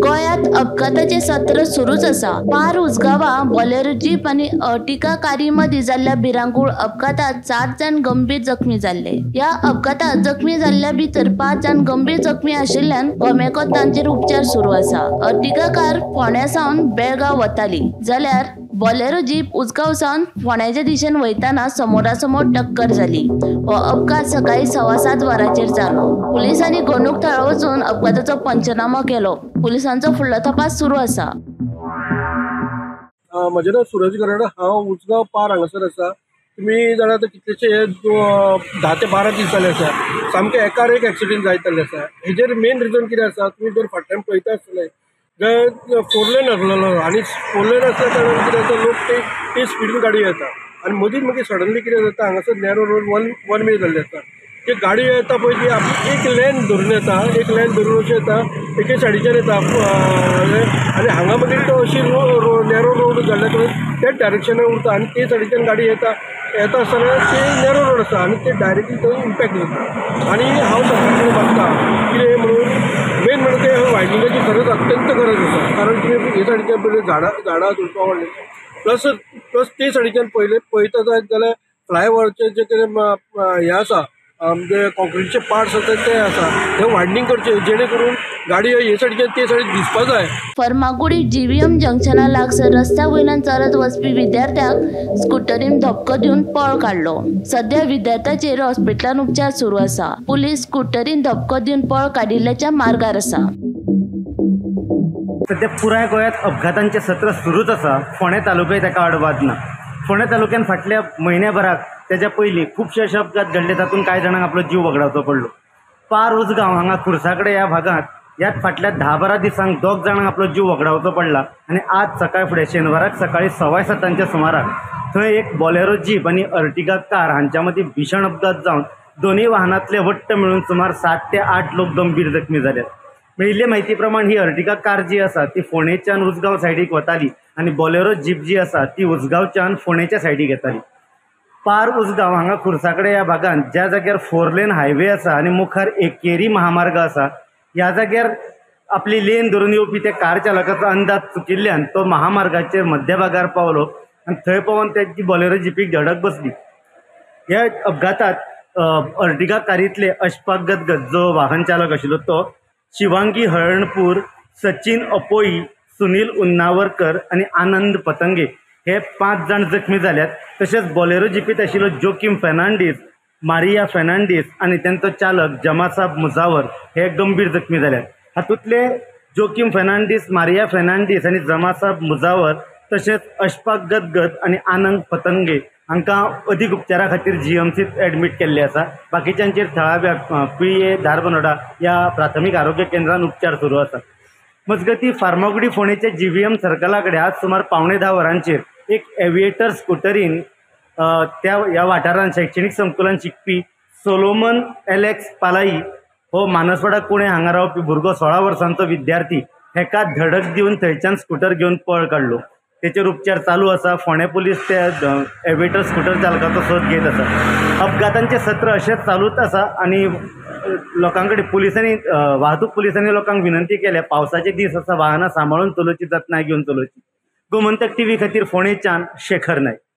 गोंयांत अपघाताचें सत्र सुरूच आसा। पार उसगांवां बोलेरो जीप आनी अर्टिगा कारी मदीं जाल्ल्या भिरांकूळ अपघातांत 7 जाण गंभीर जखमी जाल्ले। ह्या अपघातांत जखमी जाल्ल्या भितर 5 जाण गंभीर जखमी आशिल्ल्यान गोमेकोत तांचेर उपचार सुरू आसा। अर्टिगा कार फोंड्यां सावन बेळगांव वताली जाल्यार बोलेरो जीप उसगांव सावन फोंड्याचे दिशेन वयताना समोरासमोर टक्कर जाली। हो अपघात सकाळी 7:15 वरांचेर जालो। पुलिसांनी घडणूक थळावर वचून अपघाताचो पंचनामो केलो। पुलिसांचो फुडलो तपास सुरू आसा। म्हजें नांव सूरज गराड, हांव उसगांव पार हांगासर आसा। तुमी जाणा आतां कितलेशे 10 ते 12 दीस जाले आसा सामके एकार एक एक्सिडेंट जायत आसले आसा। हेजेर मेन रिजन कितें आसा, तुमी जर फाटल्यान पळयता आसतले जर 4 लेन आसलेलो आनी 4 लेन आसल्या कारणान कितें जाता, लोक ते स्पिडीन गाडी येता आनी मदींच मागीर सडनली कितें जाता, हांगासर नॅरो रोड वन वे जाल्ले आसा। ते गाडी येता पळय ती एक लेन धरून येता, एक लेन धरून अशी येता, एके सायडीच्यान येता आनी हांगा मागीर तो अशी नॅरो रोड जाल्ल्या कारणान त्याच डायरेक्शनान उरता आनी ते सायडीच्यान गाडी येता आसतना ते नॅरो रोड आसा आनी ते डायरेक्टली थंय इम्पॅक्ट जाता। आनी हांव सरकाराकडे मागता कितें म्हणून मेन म्हणजे ते वायडिंगाची गरज अत्यंत गरज आसा, कारण तुमी हे सायडीच्यान पयली झाडां झुडपां वाडले, प्लस ते सायडीच्यान पळयता जाल्यार फ्लायओव्हरचे जे कितें हें आसा म्हणजे कॉन्क्रीटचे पार्ट्स आसा ते आसा, ते वायडनींग करचे जेणे करून गाडी हे सायडीच्यान ते सायडीक दिसपा जाय। फर्मागुडी जीव्हीएम जंक्शना लागसर रस्त्या वयल्यान चलत वचपी विद्यार्थ्याक स्कुटरीन धपको दिवन पळ काडलो। सध्या विद्यार्थ्याचेर हॉस्पिटलांत उपचार सुरू आसा। पुलीस स्कुटरीन धपको दिवन पळ काडिल्ल्याच्या मार्गार आसा। सध्या पुराय गोंयांत अपघातांचें सत्र सुरूच आसा। फोंडे तालुक्यात ताका आडवाद ना। फोंडे तालुक्यात फाटल्या म्हयन्याभराक तेच्या पयलीं खुबशे अशे अपघात घडले, तातूंत कांय जाणांक आपलो जीव वगडावचो पडलो। पार उसगांव हांगा खुर्साकडे ह्या भागांत ह्याच फाटल्या 10-12 दिसांक 2 जाणांक आपलो जीव वगडावचो पडला आनी आज सकाळी फुडें शेनवाराक सकाळी 7:15 सुमाराक थंय एक बोलेरो जीप आनी अर्टिगा कार हांच्या मदीं भीषण अपघात जावन दोनूय वाहनांतले वट्ट मेळून सुमार 7 ते 8 लोक गंभीर जखमी जाल्यात। मेळिल्ले म्हायती प्रमाण ही अर्टिगा कार जी आसा ती फोंडेच्यान उसगांव सायडीक वताली आनी बोलेरो जीप जी आसा ती उसगांवच्यान फोंडेच्या सायडीक येताली। पार उसगांव हांगा खुर्साकडे ह्या भागांत ज्या जाग्यार 4 लेन हायवे आसा आनी मुखार एकेरी महामार्ग आसा, ह्या जाग्यार आपली लेन धरून येवपी त्या कार चालकाचो अंदाज चुकिल्ल्यान तो महामार्गाचेर मध्यभागार पावलो आनी थंय पावून त्याची बोलेरो जीपीक धडक बसली। ह्या अपघातांत अर्टिगा कारींतले अशफाक गदगद जो वाहन चालक आशिल्लो तो, शिवांगी हळर्णपूर, सचिन अपोई, सुनील उन्नावरकर आनी आनंद पतंगे हे 5 जाण जखमी जाल्यात। तशेंच बोलेरो जीपीत आशिल्लो जोकीम फेर्नांडीस, मारिया फेर्नांडीस आनी तांचो चालक जमासाब मुजावर हे गंभीर जखमी जाल्यात। हातूंतले जोकीम फेर्नांडीस, मारिया फेर्नांडीस आनी जमासाब मुजावर तशेंच अशफाक गदगद आनी आनंद पतंगे हांकां अदीक उपचारा खातीर जीएमसीत एडमीट केल्ले आसा। बाकीच्यांचेर थळाव्या PA धारबनोडा ह्या प्राथमीक आरोग्य केंद्रान उपचार सुरू आसा। मजगतीं फार्मागुडी फोंडेच्या जीव्हीएम सर्कला कडेन आज सुमार 9:15 वरांचेर एक एविएटर स्कुटरीन ह्या वाठारांत शैक्षणीक संकुलान शिकपी सोलोमन एलेक्स पालाई हो मानसवाडा कुणे हांगा रावपी भुरगो 16 वर्सांचो विद्यार्थी हेका धडक दिवन थंयच्यान स्कुटर घेवन पळ काडलो। तेचेर उपचार चालू आसा। फोंडे पुलीस त्या एविएटर स्कुटर चालकाचो सोद घेत आसा। अपघातांचें सत्र अशेंच चालूच आसा आनी लोकां कडेन पुलिसांनी वाहतूक पुलिसांनी लोकांक विनंती केल्या पावसाचे दीस आसा, वाहनां सांबाळून चलोवची, जतनाय घेवन चलोवची। गोमंतक TV खातीर फोंडेच्यान शेखर नायक।